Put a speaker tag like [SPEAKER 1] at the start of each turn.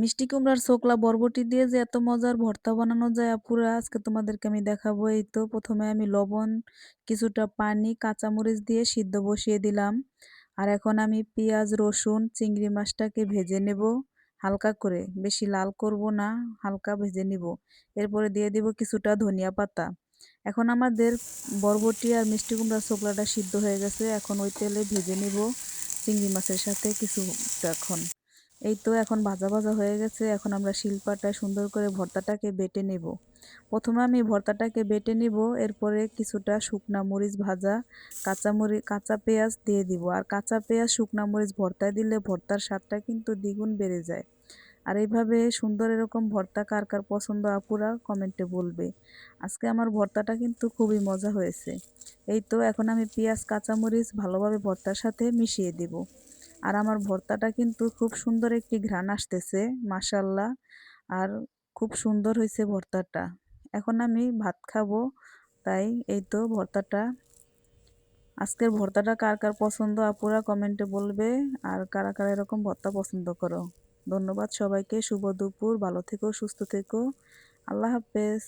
[SPEAKER 1] মিষ্টি কুমড়ার ছোকলা বরবটি দিয়ে যে এত মজার ভর্তা বানানো যায় আপুরা, আজকে তোমাদেরকে আমি দেখাবো। এই তো প্রথমে আমি লবণ, কিছুটা পানি, কাঁচামরিচ দিয়ে সিদ্ধ বসিয়ে দিলাম। আর এখন আমি পেঁয়াজ, রসুন, চিংড়ি মাছটাকে ভেজে নেব হালকা করে, বেশি লাল করব না, হালকা ভেজে নিব। এরপরে দিয়ে দিব কিছুটা ধনিয়া পাতা। এখন আমাদের বরবটি আর মিষ্টি কুমড়ার ছোকলাটা সিদ্ধ হয়ে গেছে, এখন ওই তেলে ভেজে নিব চিংড়ি মাছের সাথে কিছুক্ষণ। এই তো এখন ভাজা ভাজা হয়ে গেছে, এখন আমরা শিলপাটায় সুন্দর করে ভর্তাটাকে বেটে নেব। প্রথমে আমি ভর্তাটাকে বেটে নিব, এরপরে কিছুটা শুকনা মরিচ ভাজা, কাঁচা পেঁয়াজ দিয়ে দিব। আর কাঁচা পেঁয়াজ শুকনা মরিচ ভর্তায় দিলে ভর্তার স্বাদটা কিন্তু দ্বিগুণ বেড়ে যায়। আর এইভাবে সুন্দর এরকম ভর্তা কার কার পছন্দ আপুরা কমেন্টে বলবে। আজকে আমার ভর্তাটা কিন্তু খুবই মজা হয়েছে। এই তো এখন আমি পেঁয়াজ কাঁচামরিচ ভালোভাবে ভর্তার সাথে মিশিয়ে দিব। আর আমার ভর্তাটা কিন্তু খুব সুন্দর একটি ঘ্রাণ আসতেছে, মাশাল্লাহ। আর খুব সুন্দর হয়েছে ভর্তাটা। এখন আমি ভাত খাবো, তাই এই তো ভর্তাটা। আজকের ভর্তাটা কার কার পছন্দ আপুরা কমেন্টে বলবে। আর কারা কারা এরকম ভর্তা পছন্দ করো। ধন্যবাদ সবাইকে, শুভ দুপুর, ভালো থেকো, সুস্থ থেকো, আল্লাহ হাফেজ।